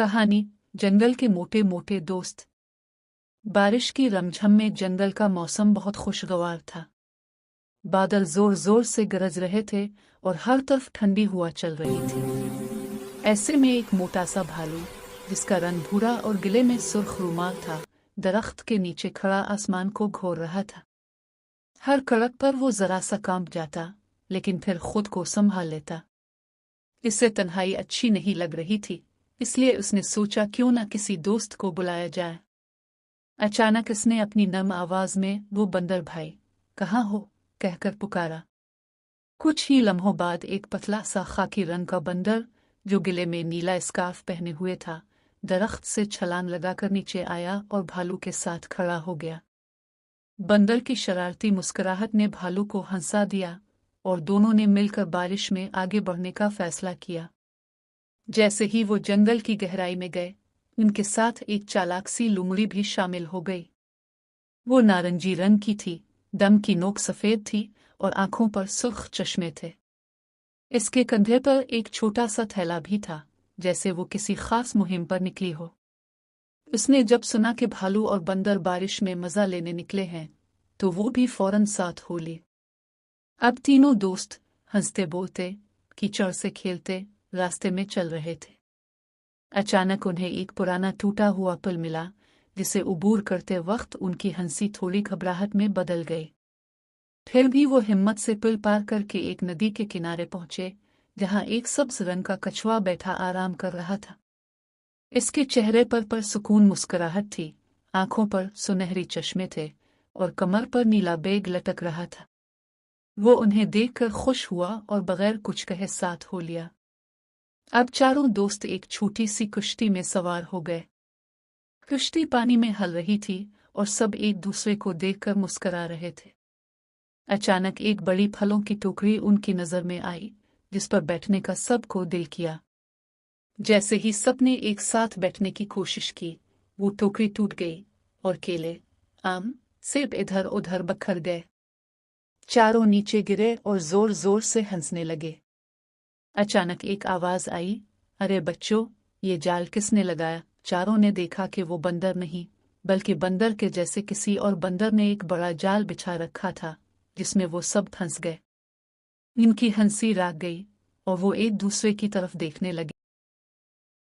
कहानी जंगल के मोटे मोटे दोस्त। बारिश की रमझम में जंगल का मौसम बहुत खुशगवार था। बादल जोर जोर से गरज रहे थे और हर तरफ ठंडी हवा चल रही थी। ऐसे में एक मोटा सा भालू, जिसका रंग भूरा और गले में सुर्ख रुमाल था, दरख्त के नीचे खड़ा आसमान को घोर रहा था। हर कड़क पर वो जरा सा कांप जाता, लेकिन फिर खुद को संभाल लेता। इससे तन्हाई अच्छी नहीं लग रही थी, इसलिए उसने सोचा क्यों न किसी दोस्त को बुलाया जाए। अचानक उसने अपनी नम आवाज में वो बंदर भाई कहाँ हो कहकर पुकारा। कुछ ही लम्हों बाद एक पतला सा खाकी रंग का बंदर, जो गले में नीला स्कार्फ पहने हुए था, दरख्त से छलांग लगाकर नीचे आया और भालू के साथ खड़ा हो गया। बंदर की शरारती मुस्कुराहट ने भालू को हंसा दिया और दोनों ने मिलकर बारिश में आगे बढ़ने का फैसला किया। जैसे ही वो जंगल की गहराई में गए, उनके साथ एक चालाक सी लोमड़ी भी शामिल हो गई। वो नारंगी रंग की थी, दम की नोक सफेद थी और आंखों पर सुर्ख चश्मे थे। इसके कंधे पर एक छोटा सा थैला भी था, जैसे वो किसी खास मुहिम पर निकली हो। उसने जब सुना कि भालू और बंदर बारिश में मजा लेने निकले हैं, तो वो भी फौरन साथ हो ली। अब तीनों दोस्त हंसते बोलते, कीचड़ से खेलते रास्ते में चल रहे थे। अचानक उन्हें एक पुराना टूटा हुआ पुल मिला, जिसे उबूर करते वक्त उनकी हंसी थोड़ी घबराहट में बदल गई। फिर भी वो हिम्मत से पुल पार करके एक नदी के किनारे पहुंचे, जहां एक सब्ज रंग का कछुआ बैठा आराम कर रहा था। इसके चेहरे पर सुकून मुस्कुराहट थी, आंखों पर सुनहरी चश्मे थे और कमर पर नीला बैग लटक रहा था। वो उन्हें देखकर खुश हुआ और बगैर कुछ कहे साथ हो लिया। अब चारों दोस्त एक छोटी सी कश्ती में सवार हो गए। कश्ती पानी में हल रही थी और सब एक दूसरे को देखकर मुस्कुरा रहे थे। अचानक एक बड़ी फलों की टोकरी उनकी नजर में आई, जिस पर बैठने का सबको दिल किया। जैसे ही सबने एक साथ बैठने की कोशिश की, वो टोकरी टूट गई और केले, आम, सेब इधर उधर बिखर गए। चारों नीचे गिरे और जोर जोर से हंसने लगे। अचानक एक आवाज आई, अरे बच्चों, ये जाल किसने लगाया? चारों ने देखा कि वो बंदर नहीं, बल्कि बंदर के जैसे किसी और बंदर ने एक बड़ा जाल बिछा रखा था, जिसमें वो सब फंस गए। इनकी हंसी राग गई और वो एक दूसरे की तरफ देखने लगे।